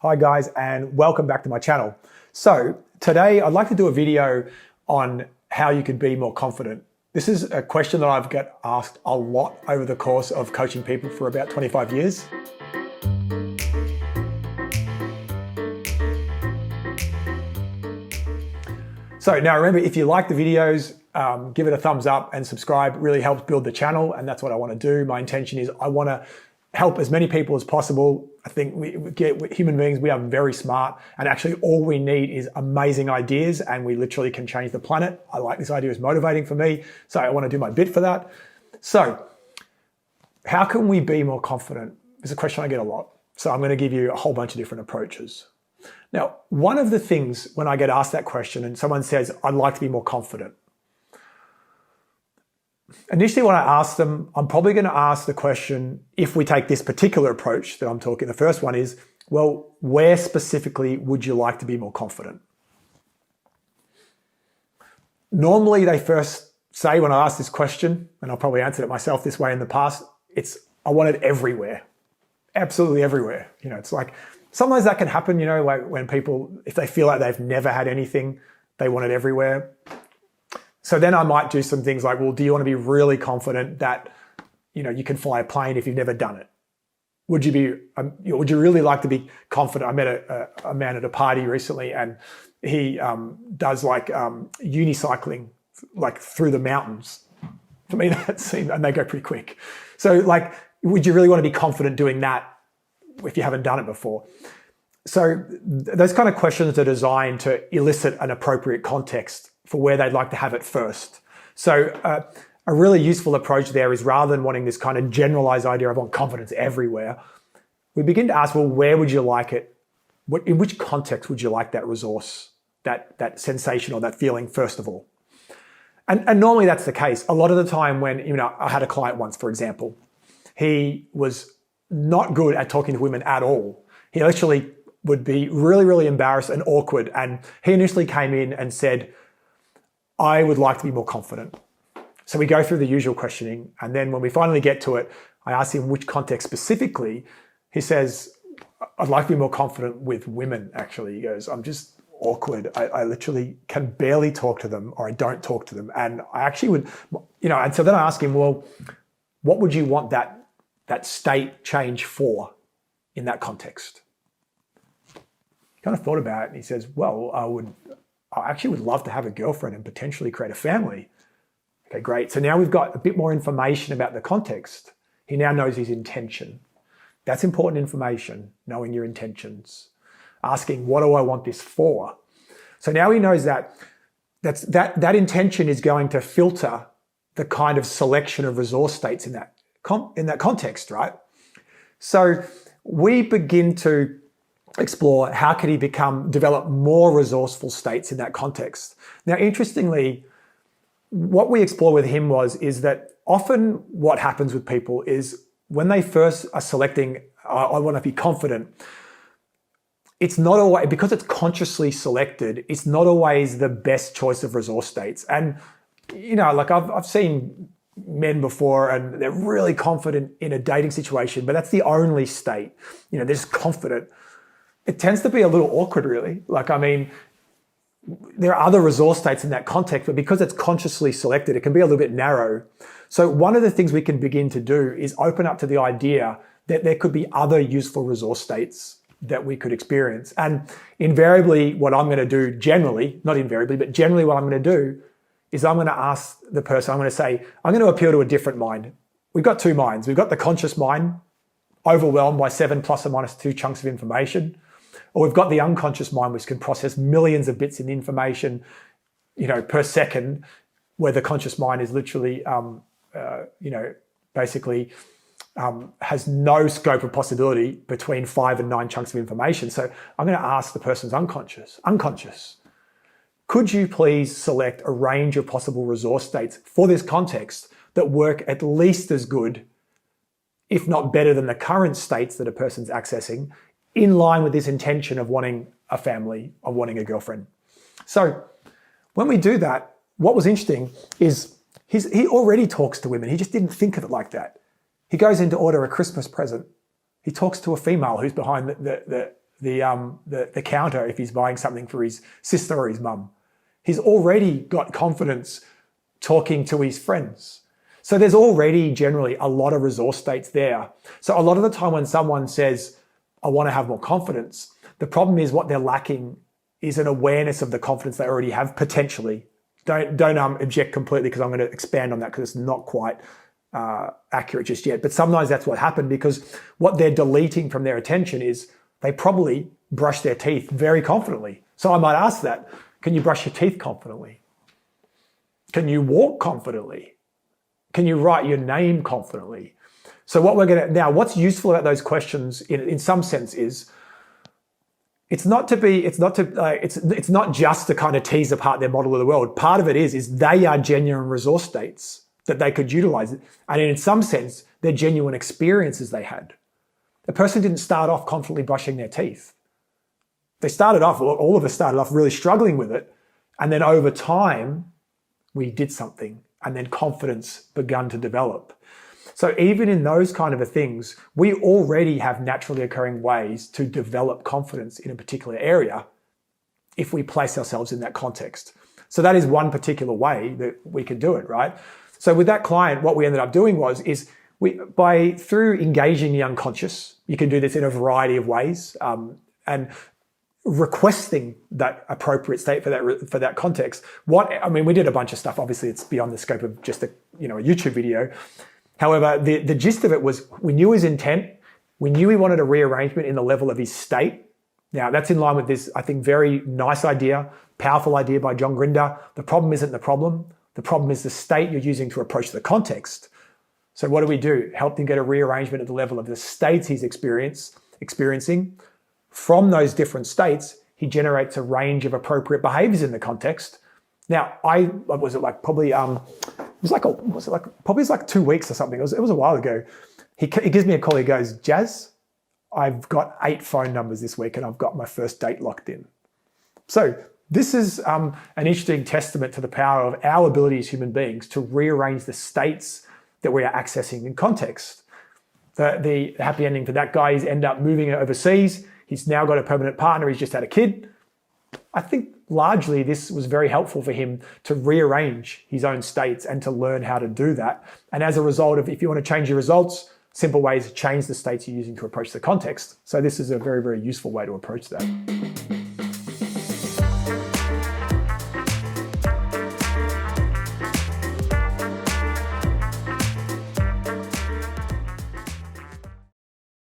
Hi guys, and welcome back to my channel. So today I'd like to do a video on how you could be more confident. This is a question that I've got asked a lot over the course of coaching people for about 25 years. So now remember, if you like the videos, give it a thumbs up and subscribe. It really helps build the channel, and that's what I want to do. My intention is I want to help as many people as possible. I think human beings, we are very smart, and actually all we need is amazing ideas, and we literally can change the planet. I like this idea, it's motivating for me, so I want to do my bit for that. So how can we be more confident? It's a question I get a lot. So I'm going to give you a whole bunch of different approaches. Now, one of the things when I get asked that question and someone says, I'd like to be more confident, initially when I ask them, I'm probably going to ask the question, if we take this particular approach that I'm talking, the first one is, well, where specifically would you like to be more confident? Normally they first say when I ask this question, and I'll probably answered it myself this way in the past, it's, I want it everywhere, absolutely everywhere. You know, it's like, sometimes that can happen, you know, like when people, if they feel like they've never had anything, they want it everywhere. So then I might do some things like, well, do you want to be really confident that, you know, you can fly a plane if you've never done it? Would you really like to be confident? I met a man at a party recently, and he does like unicycling, like through the mountains. For me, that seemed, and they go pretty quick. So like, would you really want to be confident doing that if you haven't done it before? So those kind of questions are designed to elicit an appropriate context for where they'd like to have it first. So a really useful approach there is, rather than wanting this kind of generalized idea of confidence everywhere, we begin to ask, well, where would you like it? In which context would you like that resource, that sensation or that feeling first of all? And normally that's the case. A lot of the time when, you know, I had a client once, for example, he was not good at talking to women at all. He actually would be really, really embarrassed and awkward. And he initially came in and said, I would like to be more confident. So we go through the usual questioning. And then when we finally get to it, I ask him which context specifically. He says, I'd like to be more confident with women, actually. He goes, I'm just awkward. I literally can barely talk to them, or I don't talk to them. And I actually would, you know, and so then I ask him, well, what would you want that state change for in that context? He kind of thought about it and he says, well, I actually would love to have a girlfriend and potentially create a family. Okay, great. So now we've got a bit more information about the context. He now knows his intention. That's important information, knowing your intentions. Asking, what do I want this for? So now he knows that intention is going to filter the kind of selection of resource states in that context, right? So we begin to explore how can he develop more resourceful states in that context. Now, interestingly, what we explore with him is that often what happens with people is when they first are selecting, I want to be confident, it's not always, because it's consciously selected, it's not always the best choice of resource states. And, you know, like I've seen men before and they're really confident in a dating situation, but that's the only state. You know, they're just confident. It tends to be a little awkward, really. Like, I mean, there are other resource states in that context, but because it's consciously selected, it can be a little bit narrow. So one of the things we can begin to do is open up to the idea that there could be other useful resource states that we could experience. And invariably, what I'm going to do generally, not invariably, but generally what I'm going to do is I'm going to ask the person, I'm going to say, I'm going to appeal to a different mind. We've got two minds. We've got the conscious mind, overwhelmed by 7 ± 2 chunks of information. Or we've got the unconscious mind, which can process millions of bits of information, you know, per second, where the conscious mind is literally, you know, basically has no scope of possibility between 5 and 9 chunks of information. So I'm going to ask the person's unconscious, could you please select a range of possible resource states for this context that work at least as good, if not better than the current states that a person's accessing, in line with this intention of wanting a family, of wanting a girlfriend. So when we do that, what was interesting is he already talks to women. He just didn't think of it like that. He goes in to order a Christmas present. He talks to a female who's behind the counter if he's buying something for his sister or his mum. He's already got confidence talking to his friends. So there's already generally a lot of resource states there. So a lot of the time when someone says, I want to have more confidence, the problem is what they're lacking is an awareness of the confidence they already have potentially. Don't object completely because I'm going to expand on that because it's not quite accurate just yet. But sometimes that's what happened because what they're deleting from their attention is they probably brush their teeth very confidently. So I might ask that, can you brush your teeth confidently? Can you walk confidently? Can you write your name confidently? So what we're going to, now what's useful about those questions in some sense is, it's not just to kind of tease apart their model of the world. Part of it is they are genuine resource states that they could utilize. And in some sense, they're genuine experiences they had. The person didn't start off confidently brushing their teeth. They started off, all of us started off really struggling with it. And then over time, we did something and then confidence began to develop. So even in those kind of things, we already have naturally occurring ways to develop confidence in a particular area if we place ourselves in that context. So that is one particular way that we can do it, right? So with that client, what we ended up doing through engaging the unconscious, you can do this in a variety of ways, and requesting that appropriate state for that context. We did a bunch of stuff. Obviously, it's beyond the scope of just a YouTube video. However, the gist of it was we knew his intent. We knew he wanted a rearrangement in the level of his state. Now, that's in line with this, I think, very nice idea, powerful idea by John Grinder. The problem isn't the problem. The problem is the state you're using to approach the context. So what do? Help him get a rearrangement at the level of the states he's experiencing. From those different states, he generates a range of appropriate behaviors in the context. Now, probably 2 weeks or something. It was a while ago. He gives me a call. He goes, Jazz, I've got 8 phone numbers this week and I've got my first date locked in. So this is an interesting testament to the power of our ability as human beings to rearrange the states that we are accessing in context. The happy ending for that guy is end up moving overseas. He's now got a permanent partner. He's just had a kid. I think largely this was very helpful for him to rearrange his own states and to learn how to do that. And as a result of, if you want to change your results, simple ways to change the states you're using to approach the context. So this is a very, very useful way to approach that.